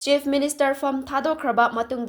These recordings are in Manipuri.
Chief Minister from THADOKHRABA MATUNG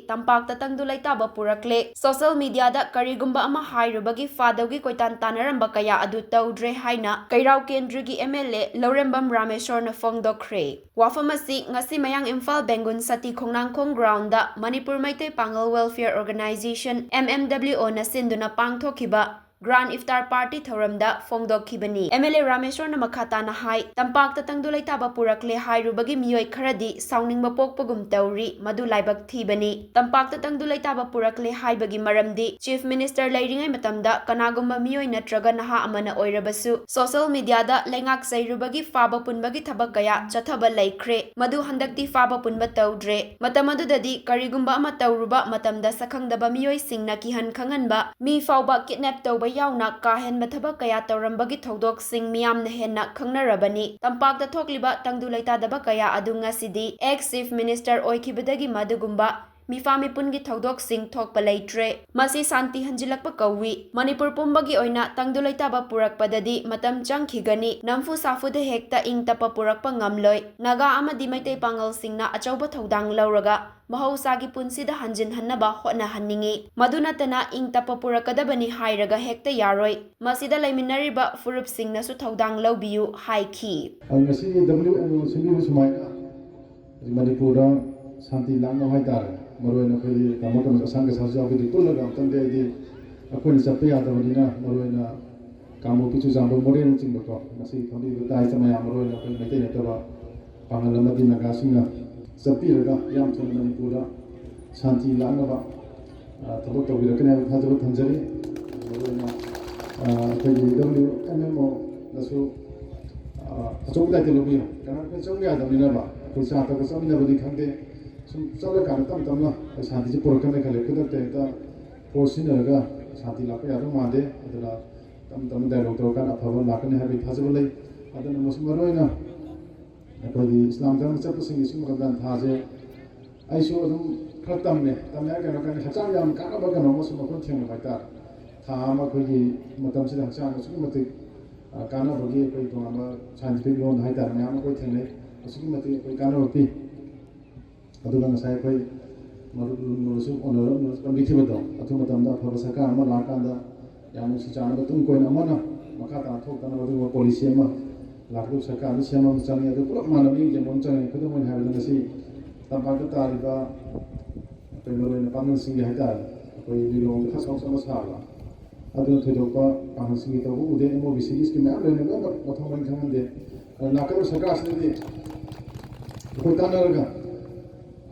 TAMPAKTA TANGDU LAITABA PURAKLE Social media da karigumba ama hairubagi fadawgi koitan tanaramba kaya adu tawdre haina Kairau Kendrigi MLA Lourembam Rameshwar na phongdokhre. Wafam asi ngasi mayang Imphal Bengun Sati Khongnangkhong ground da Manipur Maitai Pangal Welfare Organization MMWO na sinduna pangthokiba Grand Iftar Party Thoramda Phongdokhibani. MLA Rameshwar na makata na hai Tampakta Tangdu Laitaba Purakle hairubagi miyoi kharadi sauningba pokpagum tawri madu laibak thibani. Tampakta Tangdu Laitaba Purakle haibagi maramdi Chief Minister lairingai matamda kanagumba miyoi natraga naha amana oirabasu social media da lengak sairubagi faba punbagi thabak kaya chathaba laikhre madu handakti faba punba tawdre. Matamadudadi karigumba ama tawruba matamda sakhangdaba miyoi singna kihan khanganba mi fauba kidnap tawba yauna kahen mathabak kaya tawrambagi thodok sing miyamna henna khangnarabani. Tampakta thokliba Tangdu Laitadaba kaya adu ngasidi ex Chief Minister oikibadagi madugumba Mifami pungi thodok sing thokpa leitre. Masi SANTI HANJINLAKLE kawi. Manipur pumbagi oina Tangdu Laitaba purakpadadi matam changkhigani. Namfu safude hekta ing tapa purakpa ngamloi. Naga amadi Maitai Pangal singna achauba thodang lauraga mahosagi punsida hanjin hannaba hotnahanningi. Madunatana ing tapa purakadabani hairaga hekta yaroi. Masida laiminariba furup singnasu thodang laubiyu haiki. Ngasi WMO sini sumaina Manipura SANTI langno haidar maroina khoi kamakam asanga sajau gi tullaga amtande di akon sape adamina maroina kamu pichu jambo moren chingba ko ngasi thoni dai samaya maroina khoi mete netaba pangalamadi nagasinga sapiraga yam thon Manipura SANTI langno ba thabo tawira kana thajaba thanjari maroina khoi WMO nasu achobda telobi kana khoi chongya adamina ba khoi sa ta samina bodi khande Sala kan tam SANTI ji purakan khale kuda te forcinaga SANTI la ka yadu mande adala tam dialog to kan aphaba la kan habi thajabulai adana musmaroina akodi Islam dharma chappu sing isum radan thaje aisu adum khatamne tamya kan hachang yam kana ba kan mosum kon theng ba ta thama khoi matam sida hachang su mate kana bagi koi to ama scientific loan hai tar nya ma koi theng le su mate koi kana pi aduna ngasai koi marusu onoram pambithibado athuma tamda phawasaka ama lakanda yamu sichana batung koina amana makata thokana badu policy ama lakdu saka ni sema mchani adu pura manami je monchani kudu mon haibana ngasi tampakta tariba pemoroina pangan singi haidar koi lilong khasong sama sala adu thodopa pangan singi to ude mo bisigi ski ma lene no mathong khangande nakam saka asli ko tanaraga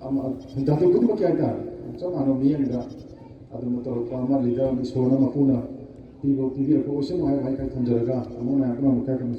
Datu pun makai ada, macam mana ni yang dah ada motor pama lidah ni suara makuna, tiba aku usia mahal kai tanjaraga, amun aku nak makai kamu